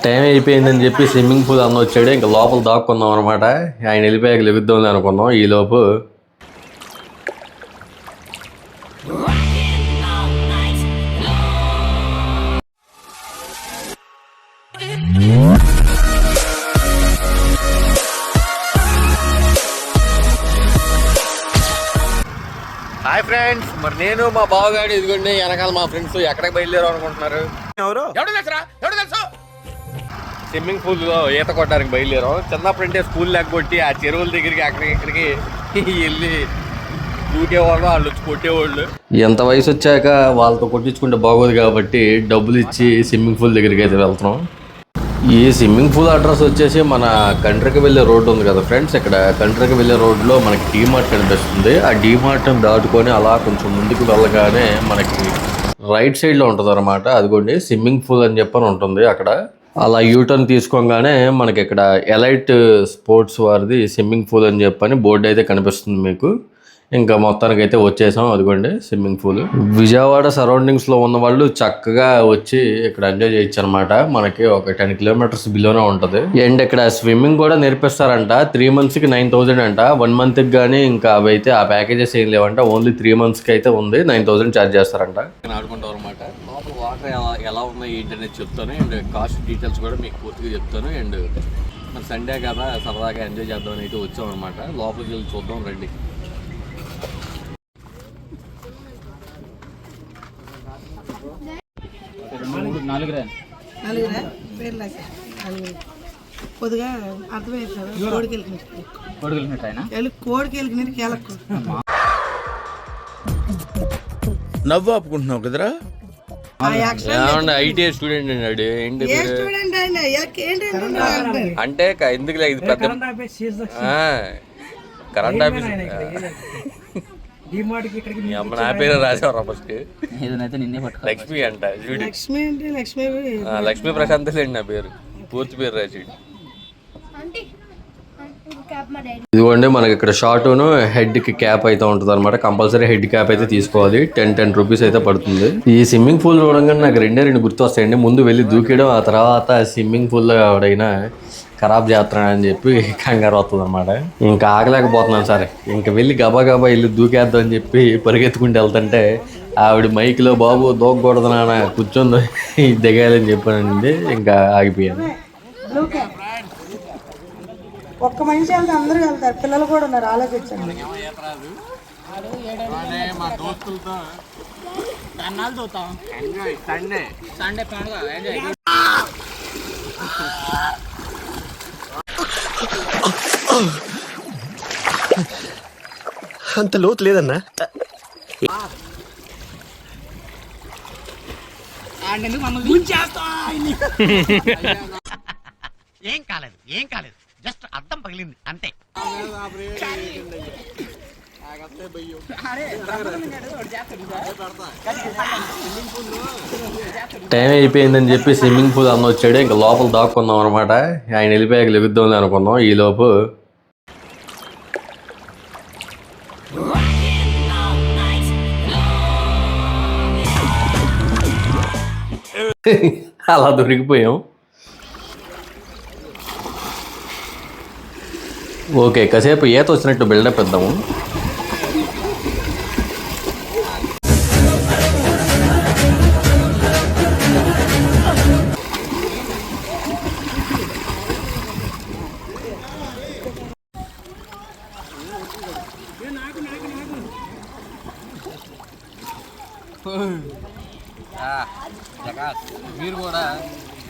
Time అయిపోయిందని చెప్పి swimming pool అన్న వచ్చాడు. ఇంకా లోపల దాక్కుందాం అనమాట. ఆయన వెళ్ళిపోయాక లెగుద్దాం అనుకున్నాం. ఈలోపు హాయ్ ఫ్రెండ్స్, మరి నేను మా బావగాడు ఇదిగోండి వెనకాల మా ఫ్రెండ్స్ ఎక్కడికి బయలుదేరారు అనుకుంటున్నారు? స్విమ్మింగ్ పూల్ లో ఈత కొట్టడానికి బయలుదేరాం. చిన్నప్పుడంటే స్కూల్ లేకొట్టి ఆ చెరువుల దగ్గరికి అక్కడికి ఇక్కడికి వెళ్ళి దూకేవాళ్ళు, వాళ్ళు వచ్చి కొట్టేవాళ్ళు. ఎంత వయసు వచ్చాక వాళ్ళతో కొట్టించుకుంటే బాగోదు కాబట్టి డబ్బులు ఇచ్చి స్విమ్మింగ్ పూల్ దగ్గరికి అయితే వెళ్తున్నాం. ఈ స్విమ్మింగ్ పూల్ అడ్రస్ వచ్చేసి మన కంట్రీకి వెళ్ళే రోడ్డు ఉంది కదా ఫ్రెండ్స్, ఇక్కడ కంట్రీకి వెళ్ళే రోడ్లో మనకి డీమార్ట్ కనిపిస్తుంది. ఆ డీమార్ట్ దాటుకొని అలా కొంచెం ముందుకు వెళ్ళగానే మనకి రైట్ సైడ్లో ఉంటుంది అనమాట. అదిగోండి స్విమ్మింగ్ పూల్ అని చెప్పని ఉంటుంది అక్కడ. అలా యూటర్న్ తీసుకోగానే మనకి ఇక్కడ ఎలైట్ స్పోర్ట్స్ వారిది స్విమ్మింగ్ పూల్ అని చెప్పని బోర్డు అయితే కనిపిస్తుంది మీకు. ఇంకా మొత్తానికి అయితే వచ్చేసాం. అదిగోండి స్విమ్మింగ్ పూల్. విజయవాడ సరౌండింగ్స్లో ఉన్న వాళ్ళు చక్కగా వచ్చి ఇక్కడ ఎంజాయ్ చేయొచ్చు అనమాట. మనకి ఒక 10 కిలోమీటర్స్ బిలోనే ఉంటుంది. అండ్ ఇక్కడ స్విమ్మింగ్ కూడా నేర్పిస్తారంట. 3 monthsకి 9,000 అంట. 1 monthకి కానీ ఇంకా అవి అయితే ఆ ప్యాకేజెస్ ఏం లేవంట. ఓన్లీ 3 monthsకి అయితే ఉంది. 9,000 ఛార్జ్ చేస్తారంట. ఆడుకుంటాం అనమాట. లోపల వాటర్ ఎలా ఉన్నాయి ఏంటి అనేది చెప్తాను. అండ్ కాస్ట్ డీటెయిల్స్ కూడా మీకు పూర్తిగా చెప్తాను. అండ్ మరి సండే కదా సరదాగా ఎంజాయ్ చేద్దామని అయితే వచ్చాం అనమాట. లోపలికి వెళ్ళి చూద్దాం రండి. కొద్దిగా నవ్వు ఆపుకుంటున్నావు కదరా. ఐటీఐ స్టూడెంట్ అండి. అంటే ఎందుకు లేదు కరెంట్ ఆఫీస్. నా పేరు రాసేవారు ఫస్ట్. లక్ష్మి అంట. లక్ష్మీ ప్రశాంత్ లేండి నా పేరు. పూర్తి పేరు రాసి. ఇదిగోండి మనకి ఇక్కడ షార్ట్ను హెడ్ కి క్యాప్ అయితే ఉంటుంది అనమాట. కంపల్సరీ హెడ్ క్యాప్ అయితే తీసుకోవాలి. 10 రూపీస్ అయితే పడుతుంది. ఈ స్విమ్మింగ్ పూల్ చూడంగానే నాకు 2 గుర్తు వస్తాయండి. ముందు వెళ్ళి దూకేయడం, ఆ తర్వాత స్విమ్మింగ్ పూల్ లో ఎవడైనా ఖరాబ్ చేస్తున్నాడని చెప్పి కంగారు వస్తుంది అనమాట. ఇంకా ఆగలేకపోతున్నాను సరే ఇంకా వెళ్ళి గబా వెళ్ళి దూకేద్దాం అని చెప్పి పరిగెత్తుకుంటూ వెళ్తుంటే ఆవిడ మైక్లో బాబు దూకకూడదు నాన్న కూర్చొని దిగాలని చెప్పానండి. ఇంకా ఆగిపోయాను. ఒక్క మనిషి వెళ్తే అందరూ వెళ్తారు, పిల్లలు కూడా ఉన్నారు. ఆలోచించండి. అంత లోతు లేదన్నా. ఏం కాలేదు జస్ట్ అద్దం పగిలింది అంతే. టైం అయిపోయిందని చెప్పి స్విమ్మింగ్ పూల్ అన్న వచ్చాడు. ఇంకా లోపల దాక్కుందాం అనమాట. ఆయన వెళ్ళిపోయాక లెగుద్దాం అనుకున్నాం. ఈలోపు అలా దొరికిపోయాం. ఓకే కాసేపు ఈత వచ్చినట్టు బిల్డప్ ఇద్దాము. మీరు కూడా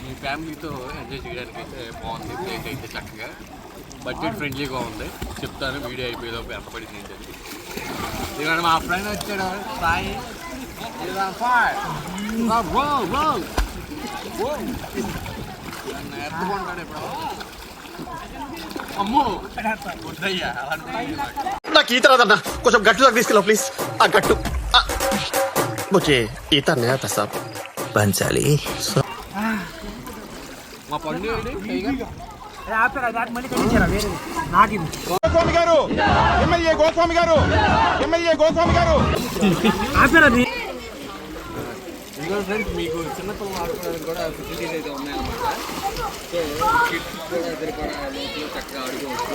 మీ ఫ్యామిలీతో ఎంజాయ్ చేయడానికి అయితే బాగుంది. ప్లేస్ అయితే చక్కగా బడ్జెట్ ఫ్రెండ్లీగా ఉంది. చెప్తాను వీడియో అయిపోయేలోపు ఎంత పడింది ఏంటంటే. ఇవాళ మా ఫ్రెండ్ వచ్చాడు సాయి. ఎత్తుకుంటాడు ఇప్పుడు. అమ్మో వద్దయ్యా నాకు ఈత రాదన్నా, కొంచెం గట్టు దాకా తీసుకెళ్ళావు ప్లీజ్. ఆ గట్టు ఓకే ఈత నేత సాబ్ పంచాలి. మా పండు గోస్వామి గారు, ఎమ్మెల్యే గోస్వామి గారు, ఎమ్మెల్యే గోస్వామి గారు. ఫ్రెండ్స్ మీకు చిన్నపిల్లలు ఆడుకోవడానికి కూడా ఫెసిలిటీస్ అయితే ఉన్నాయన్నమాట. సో కిడ్స్ కూడా సరిపడా అమౌంట్లో చక్కగా ఆడుకోవచ్చు.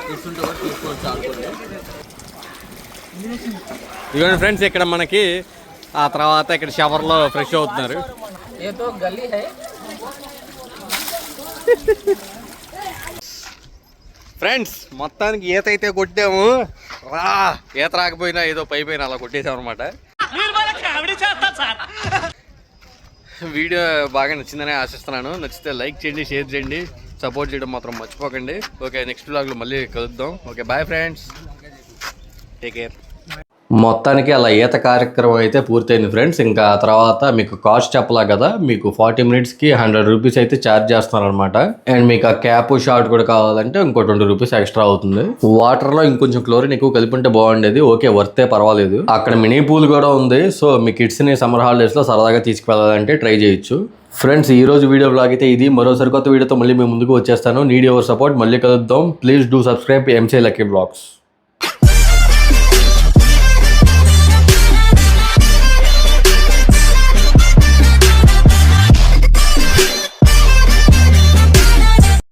కిడ్స్ ఉంటే కూడా తీసుకోవచ్చు, ఆడుకోండి. ఇదిగోండి ఫ్రెండ్స్, ఇక్కడ మనకి ఆ తర్వాత ఇక్కడ షవర్లో ఫ్రెష్ అవుతున్నారు. ఫ్రెండ్స్, మొత్తానికి ఈత అయితే కొట్టాము. ఈత రాకపోయినా ఏదో పై పైన అలా కొట్టేసాం అనమాట. వీడియో బాగా నచ్చిందని ఆశిస్తున్నాను. నచ్చితే లైక్ చేయండి, షేర్ చేయండి, సపోర్ట్ చేయడం మాత్రం మర్చిపోకండి. ఓకే, నెక్స్ట్ వ్లాగ్లో మళ్ళీ కలుద్దాం. Okay, bye friends, take care. మొత్తానికి అలా ఈత కార్యక్రమం అయితే పూర్తయింది ఫ్రెండ్స్. ఇంకా తర్వాత మీకు కాస్ట్ చెప్పలా కదా, మీకు 40 minutesకి 100 rupees అయితే ఛార్జ్ చేస్తున్నారు అనమాట. అండ్ మీకు ఆ క్యాప్ షార్ట్ కూడా కావాలంటే ఇంకో 20 rupees ఎక్స్ట్రా అవుతుంది. వాటర్లో ఇంకొంచెం క్లోరిన్ ఎక్కువ కలిపి ఉంటే బాగుండేది. ఓకే, వర్తే, పర్వాలేదు. అక్కడ మినీ పూల్ కూడా ఉంది. సో మీ కిడ్స్ని సమ్మర్ హాలిడేస్లో సరదాగా తీసుకువెళ్ళాలంటే ట్రై చేయొచ్చు. ఫ్రెండ్స్, ఈ రోజు వీడియో బ్లాగ్ అయితే ఇది. మరో సరికొత్త వీడియోతో మళ్ళీ మేము ముందుకు వచ్చేస్తాను. Need your support. మళ్ళీ కలుద్దాం. Please do subscribe MC Lucky blogs.